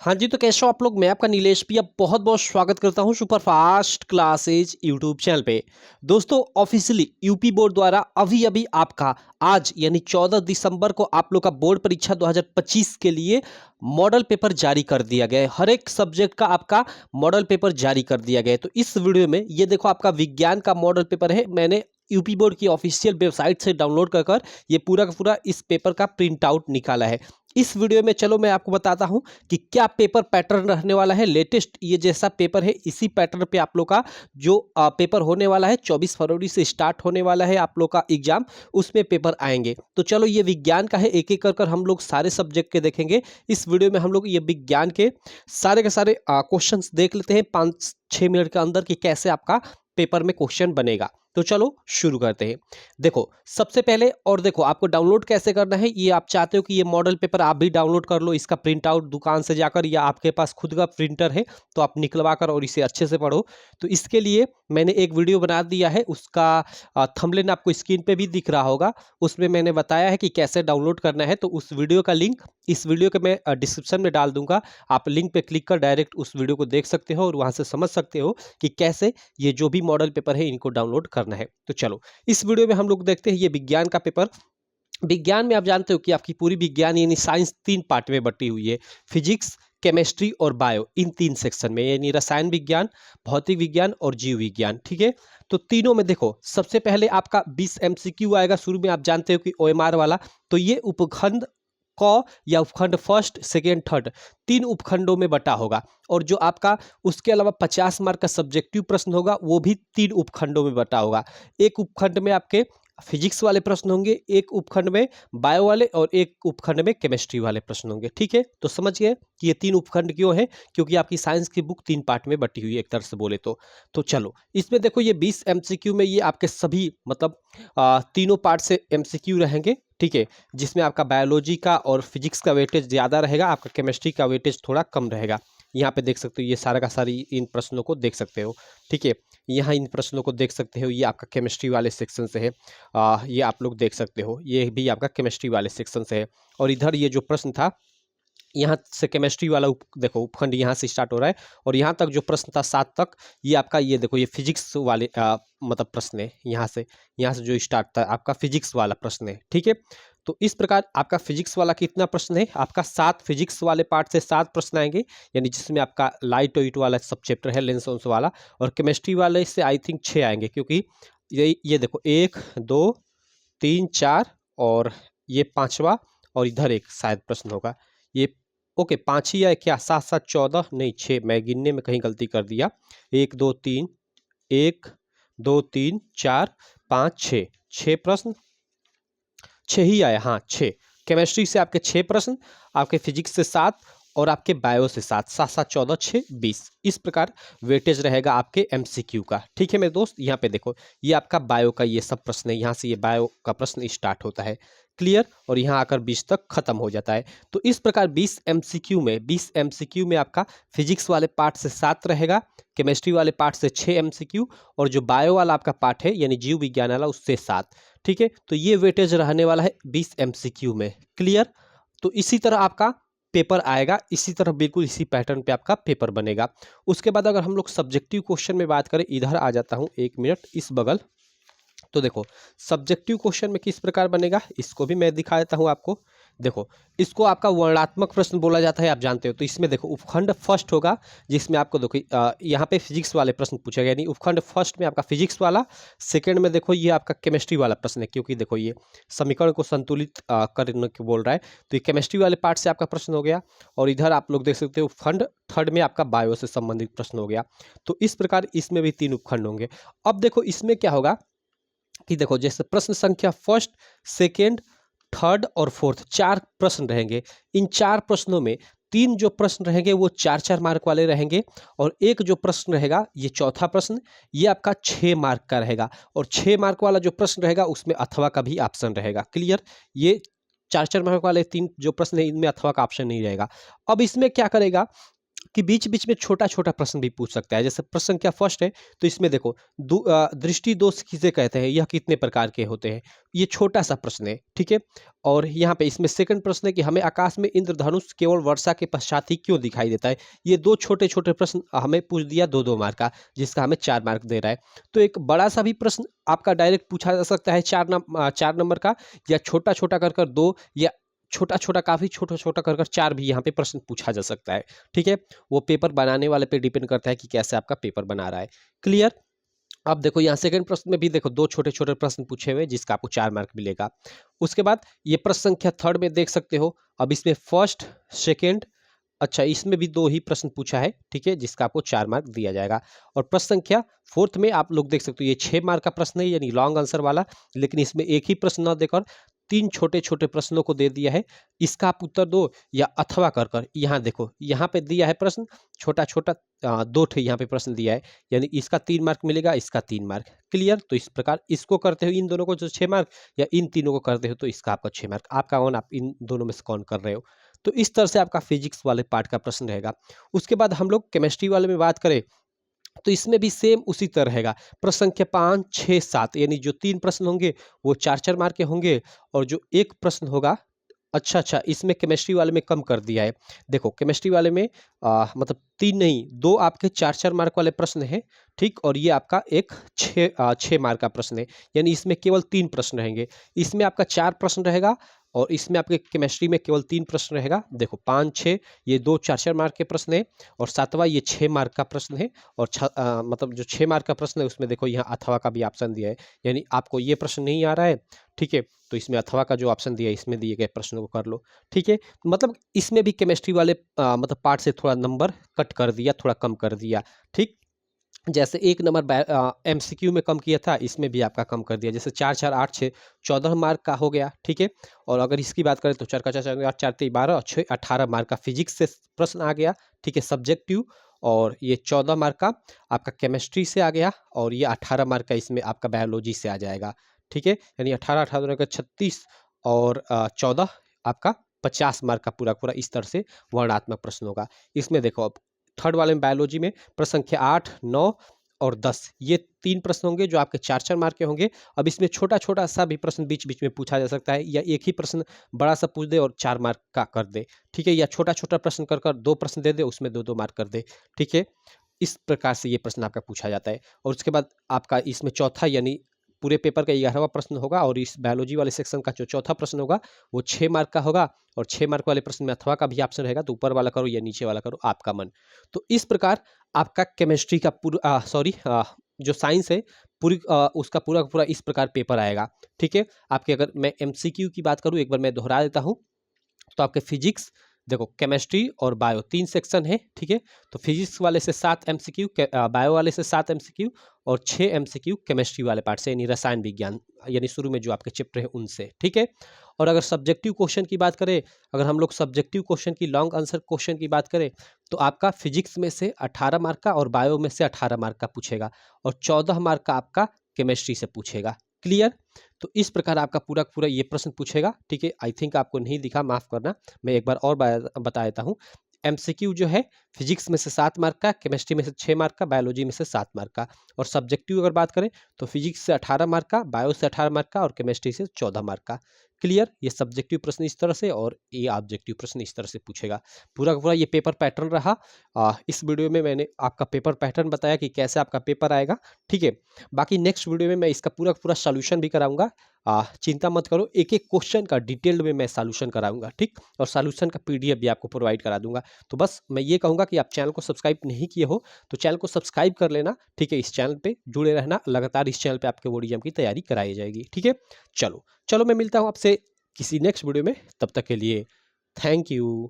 हाँ जी, तो कैसे हो आप लोग? मैं आपका नीलेश भी अब बहुत-बहुत स्वागत करता हूँ super fast classes YouTube channel पे। दोस्तों ऑफ़िशियली यूपी बोर्ड द्वारा अभी-अभी आपका आज यानी 14 दिसंबर को आप लोग का बोर्ड परीक्षा 2025 के लिए मॉडल पेपर जारी कर दिया गया है। हर एक सब्जेक्ट का आपका मॉडल पेपर जारी कर दिया गया है। तो इस वीडियो में ये देखो आपका विज्ञान का मॉडल पेपर है। मैंने यूपी बोर्ड की ऑफ़िशियल वेबसाइट से डाउनलोड कर ये पूरा का पूरा इस पेपर का प्रिंट आउट निकाला है। इस वीडियो में चलो मैं आपको बताता हूँ कि क्या पेपर पैटर्न रहने वाला है। लेटेस्ट ये जैसा पेपर है इसी पैटर्न पे आप लोग का जो पेपर होने वाला है 24 फरवरी से स्टार्ट होने वाला है आप लोग का एग्जाम, उसमें पेपर आएंगे। तो चलो ये विज्ञान का है, एक एक कर हम लोग सारे सब्जेक्ट के देखेंगे। इस वीडियो में हम लोग ये विज्ञान के सारे क्वेश्चंस देख लेते हैं 5-6 मिनट के अंदर कि कैसे आपका पेपर में क्वेश्चन बनेगा। तो चलो शुरू करते हैं। देखो सबसे पहले, और देखो आपको डाउनलोड कैसे करना है, ये आप चाहते हो कि ये मॉडल पेपर आप भी डाउनलोड कर लो, इसका प्रिंट आउट दुकान से जाकर, या आपके पास खुद का प्रिंटर है तो आप निकलवा कर और इसे अच्छे से पढ़ो। तो इसके लिए मैंने एक वीडियो बना दिया है, उसका थंबनेल आपको स्क्रीन पे भी दिख रहा होगा। उसमें मैंने बताया है कि कैसे डाउनलोड करना है। तो उस वीडियो का लिंक इस वीडियो के मैं डिस्क्रिप्शन में डाल दूंगा। आप लिंक पे क्लिक कर डायरेक्ट उस वीडियो को देख सकते हो और वहां से समझ सकते हो कि कैसे ये जो भी मॉडल पेपर है इनको डाउनलोड करना है। तो चलो इस वीडियो में हम लोग देखते हैं ये विज्ञान का पेपर। विज्ञान में आप जानते हो कि आपकी पूरी विज्ञान यानी साइंस 3 पार्ट में बटी हुई है। फिजिक्स, केमिस्ट्री और बायो, इन 3 सेक्शन में, यानी रसायन विज्ञान, भौतिक विज्ञान और जीव विज्ञान। ठीक है, तो तीनों में देखो सबसे पहले आपका 20 एमसीक्यू आएगा शुरू में। आप जानते हो कि ओएमआर वाला, तो ये उपखंड क या उपखंड फर्स्ट सेकेंड थर्ड, 3 उपखंडों में बटा होगा। और जो आपका उसके अलावा 50 मार्क का सब्जेक्टिव प्रश्न होगा वो भी 3 उपखंडों में बटा होगा। एक उपखंड में आपके फिजिक्स वाले प्रश्न होंगे, एक उपखंड में बायो वाले और एक उपखंड में केमिस्ट्री वाले प्रश्न होंगे। ठीक है, तो समझ गए कि ये 3 उपखंड क्यों है, क्योंकि आपकी साइंस की बुक 3 पार्ट में बटी हुई है एक तरह से बोले तो चलो इसमें देखो ये 20 एमसीक्यू में ये आपके सभी मतलब तीनों पार्ट से एमसीक्यू रहेंगे। ठीक है, जिसमें आपका बायोलॉजी का और फिजिक्स का वेटेज ज़्यादा रहेगा, आपका केमिस्ट्री का वेटेज थोड़ा कम रहेगा। यहाँ पे देख सकते हो ये सारा का सारी इन प्रश्नों को देख सकते हो। ठीक है, यहाँ इन प्रश्नों को देख सकते हो, ये आपका केमिस्ट्री वाले सेक्शन से है। ये आप लोग देख सकते हो, ये भी आपका केमिस्ट्री वाले सेक्शन से है। और इधर ये जो प्रश्न था यहाँ से केमिस्ट्री वाला देखो उपखंड यहाँ से स्टार्ट हो रहा है और यहाँ तक जो प्रश्न था 7 तक, ये आपका ये देखो ये फिजिक्स वाले मतलब प्रश्न है। यहाँ से जो स्टार्ट था आपका फिजिक्स वाला प्रश्न है। ठीक है, तो इस प्रकार आपका फिजिक्स वाला कितना प्रश्न है, आपका 7 फिजिक्स वाले पार्ट से 7 प्रश्न आएंगे, यानी जिसमें आपका लाइट वेट वाला सब चैप्टर है, लेंस वेंस वाला। और केमिस्ट्री वाले से आई थिंक 6 आएंगे, क्योंकि ये देखो 1 2 3 4 और ये 5वां, और इधर एक शायद प्रश्न होगा ये। ओके 5 ही है क्या, 7 7 14 नहीं 6, मैं गिनने में कहीं गलती कर दिया। 1 2 3 1 2 3 4 5 6, 6 प्रश्न, 6 ही आया, हाँ 6। केमिस्ट्री से आपके 6 प्रश्न, आपके फिजिक्स से 7 और आपके बायो से 7, 7 7 14 6 20। इस प्रकार वेटेज रहेगा आपके एमसीक्यू का। ठीक है मेरे दोस्त, यहाँ पे देखो ये आपका बायो का ये सब प्रश्न है, यहाँ से ये बायो का प्रश्न स्टार्ट होता है। क्लियर, और यहाँ आकर 20 तक खत्म हो जाता है। तो इस प्रकार 20 एमसीक्यू में आपका फिजिक्स वाले पार्ट से 7 रहेगा, केमिस्ट्री वाले पार्ट से 6 एमसीक्यू, और जो बायो वाला आपका पार्ट है यानी जीव विज्ञान वाला उससे 7। ठीक है, तो ये वेटेज रहने वाला है 20 एमसीक्यू में। क्लियर, तो इसी तरह आपका पेपर आएगा, इसी तरह बिल्कुल इसी पैटर्न पे आपका पेपर बनेगा। उसके बाद अगर हम लोग सब्जेक्टिव क्वेश्चन में बात करें, इधर आ जाता हूँ 1 मिनट इस बगल। तो देखो सब्जेक्टिव क्वेश्चन में किस प्रकार बनेगा, इसको भी मैं दिखा देता हूँ आपको। देखो इसको आपका वर्णात्मक प्रश्न बोला जाता है, आप जानते हो। तो इसमें देखो उपखंड फर्स्ट होगा, जिसमें आपको देखो यहाँ पे फिजिक्स वाले प्रश्न पूछेगा, यानी उपखंड फर्स्ट में आपका फिजिक्स वाला, सेकंड में देखो ये आपका केमिस्ट्री वाला प्रश्न है, क्योंकि देखो ये समीकरण को संतुलित करने को बोल रहा है। तो ये केमिस्ट्री वाले पार्ट से आपका प्रश्न हो गया। और इधर आप लोग देख सकते हो उपखंड थर्ड में आपका बायो से संबंधित प्रश्न हो गया। तो इस प्रकार इसमें भी 3 उपखंड होंगे। अब देखो इसमें क्या होगा कि देखो जैसे प्रश्न संख्या फर्स्ट, सेकेंड, थर्ड और फोर्थ, 4 प्रश्न रहेंगे। इन 4 प्रश्नों में 3 जो प्रश्न रहेंगे वो 4-4 मार्क वाले रहेंगे, और एक जो प्रश्न रहेगा ये चौथा प्रश्न, ये आपका 6 मार्क का रहेगा। और 6 मार्क वाला जो प्रश्न रहेगा उसमें अथवा का भी ऑप्शन रहेगा। क्लियर, ये 4-4 मार्क वाले 3 जो प्रश्न है इनमें अथवा का ऑप्शन नहीं रहेगा। अब इसमें क्या करेगा कि बीच बीच में छोटा छोटा प्रश्न भी पूछ सकता है। जैसे प्रश्न क्या फर्स्ट है, तो इसमें देखो दृष्टि दोष किसे कहते हैं, यह कितने प्रकार के होते हैं, ये छोटा सा प्रश्न है, ठीक है। और यहाँ पे इसमें सेकंड प्रश्न है कि हमें आकाश में इंद्रधनुष केवल वर्षा के पश्चात ही क्यों दिखाई देता है। ये दो छोटे छोटे प्रश्न हमें पूछ दिया, दो दो मार्क का, जिसका हमें 4 मार्क दे रहा है। तो एक बड़ा सा भी प्रश्न आपका डायरेक्ट पूछा जा सकता है 4 नंबर का, या छोटा छोटा कर कर 2, या छोटा छोटा काफी छोटा छोटा कर कर 4 भी यहाँ पे प्रश्न पूछा जा सकता है, ठीक है। वो पेपर बनाने वाले पे डिपेंड करता है कि कैसे आपका पेपर बना रहा है। क्लियर। अब देखो यहाँ सेकंड प्रश्न में भी देखो दो छोटे छोटे प्रश्न पूछे हुए, जिसका आपको 4 मार्क मिलेगा। उसके बाद ये प्रश्न संख्या थर्ड में देख सकते हो, अब इसमें फर्स्ट सेकेंड, अच्छा इसमें भी 2 ही प्रश्न पूछा है, ठीक है, जिसका आपको 4 मार्क दिया जाएगा। और प्रश्न संख्या फोर्थ में आप लोग देख सकते हो, ये 6 मार्क का प्रश्न है, यानी लॉन्ग आंसर वाला, लेकिन इसमें एक ही प्रश्न न देकर 3 छोटे छोटे प्रश्नों को दे दिया है। इसका आप उत्तर दो या अथवा कर कर, यहाँ देखो यहाँ पे दिया है प्रश्न छोटा छोटा, 2 ठे यहाँ पे प्रश्न दिया है, यानी इसका 3 मार्क मिलेगा, इसका 3 मार्क। क्लियर। तो इस प्रकार इसको करते हो इन दोनों को जो 6 मार्क, या इन तीनों को करते हो तो इसका आपका 6 मार्क, आपका कौन, आप इन दोनों में से कौन कर रहे हो। तो इस तरह से आपका फिजिक्स वाले पार्ट का प्रश्न रहेगा। उसके बाद हम लोग केमिस्ट्री वाले में बात करें, तो इसमें भी सेम उसी तरह रहेगा। प्रश्न संख्या 5, 6, 7, यानी जो 3 प्रश्न होंगे वो 4-4 मार्क के होंगे, और जो एक प्रश्न होगा, अच्छा इसमें केमिस्ट्री वाले में कम कर दिया है। देखो केमिस्ट्री वाले में मतलब 3 नहीं, 2 आपके 4-4 मार्क वाले प्रश्न हैं, ठीक, और ये आपका एक 6 मार्क का प्रश्न है, यानी इसमें केवल 3 प्रश्न रहेंगे। इसमें आपका 4 प्रश्न रहेगा, और इसमें आपके केमिस्ट्री में केवल 3 प्रश्न रहेगा। देखो 5, 6, ये 2 4-4 मार्क के प्रश्न है, और 7वां ये 6 मार्क का प्रश्न है, और मतलब जो 6 मार्क का प्रश्न है उसमें देखो यहाँ अथवा का भी ऑप्शन दिया है, यानी आपको ये प्रश्न नहीं आ रहा है, ठीक है, तो इसमें अथवा का जो ऑप्शन दिया है इसमें दिए गए प्रश्नों को कर लो, ठीक है। मतलब इसमें भी केमिस्ट्री वाले मतलब पार्ट से थोड़ा नंबर कट कर दिया, थोड़ा कम कर दिया, ठीक। जैसे 1 नंबर एमसीक्यू में कम किया था, इसमें भी आपका कम कर दिया। जैसे 4 4 8 6 14 मार्क का हो गया, ठीक है। और अगर इसकी बात करें तो 4 का 4 4 8 4 3 12 और 6 18 मार्क का फिजिक्स से प्रश्न आ गया, ठीक है, सब्जेक्टिव। और ये 14 मार्क का आपका केमिस्ट्री से आ गया, और ये 18 मार्क का इसमें आपका बायोलॉजी से आ जाएगा, ठीक है। यानी 18 18 का 36, और 14 आपका 50 मार्क का पूरा पूरा इस तरह से वर्णात्मक प्रश्न होगा। इसमें देखो अब थर्ड वाले में बायोलॉजी में प्रश्न संख्या 8, 9 और 10, ये 3 प्रश्न होंगे जो आपके 4-4 मार्क के होंगे। अब इसमें छोटा छोटा सा भी प्रश्न बीच बीच में पूछा जा सकता है, या एक ही प्रश्न बड़ा सा पूछ दे और 4 मार्क का कर दे, ठीक है, या छोटा छोटा प्रश्न कर कर 2 प्रश्न दे दे, उसमें 2 2 मार्क कर दे, ठीक है। इस प्रकार से ये प्रश्न आपका पूछा जाता है। और उसके बाद आपका इसमें चौथा, यानी पूरे पेपर का 11वां प्रश्न होगा, और इस बायोलॉजी वाले सेक्शन का जो चौथा प्रश्न होगा वो 6 मार्क का होगा, और 6 मार्क वाले प्रश्न में अथवा का भी ऑप्शन रहेगा, तो ऊपर वाला करो या नीचे वाला करो, आपका मन। तो इस प्रकार आपका केमिस्ट्री का पूरा जो साइंस है पूरी उसका पूरा का पूरा इस प्रकार पेपर आएगा, ठीक है। आपके अगर मैं एमसीक्यू की बात करूं, एक बार मैं दोहरा देता हूं, तो आपके फिजिक्स, देखो केमिस्ट्री और बायो 3 सेक्शन है, ठीक है। तो फिजिक्स वाले से 7 एमसीक्यू, बायो वाले से 7 एमसीक्यू, और 6 एमसीक्यू केमिस्ट्री वाले पार्ट से, यानी रसायन विज्ञान, यानी शुरू में जो आपके चैप्टर है उनसे, ठीक है। और अगर सब्जेक्टिव क्वेश्चन की बात करें, अगर हम लोग सब्जेक्टिव क्वेश्चन की लॉन्ग आंसर क्वेश्चन की बात करें, तो आपका फिजिक्स में से 18 मार्क का और बायो में से 18 मार्क का पूछेगा, और 14 मार्क का आपका केमिस्ट्री से पूछेगा। क्लियर। तो इस प्रकार आपका पूरा पूरा ये प्रश्न पूछेगा, ठीक है। आई थिंक आपको नहीं दिखा, माफ करना, मैं एक बार और बता देता हूँ। एमसीक्यू जो है फिजिक्स में से 7 मार्क का, केमिस्ट्री में से 6 मार्क का, बायोलॉजी में से 7 मार्क का। और सब्जेक्टिव अगर बात करें तो फिजिक्स से 18 मार्क का, बायो से 18 मार्क का, और केमिस्ट्री से 14 मार्क का। क्लियर। ये सब्जेक्टिव प्रश्न इस तरह से, और ये ऑब्जेक्टिव प्रश्न इस तरह से पूछेगा। पूरा का पूरा ये पेपर पैटर्न रहा। इस वीडियो में मैंने आपका पेपर पैटर्न बताया कि कैसे आपका पेपर आएगा, ठीक है। बाकी नेक्स्ट वीडियो में मैं इसका पूरा पूरा सॉल्यूशन भी कराऊंगा। चिंता मत करो, एक एक क्वेश्चन का डिटेल्ड में मैं सॉल्यूशन कराऊंगा, ठीक, और सॉल्यूशन का पीडीएफ भी आपको प्रोवाइड करा दूंगा। तो बस मैं ये कहूँगा कि आप चैनल को सब्सक्राइब नहीं किए हो तो चैनल को सब्सक्राइब कर लेना, ठीक है। इस चैनल पे जुड़े रहना, लगातार इस चैनल पे आपके बोर्ड एग्जाम की तैयारी कराई जाएगी, ठीक है। चलो चलो मैं मिलता हूँ आपसे किसी नेक्स्ट वीडियो में, तब तक के लिए थैंक यू।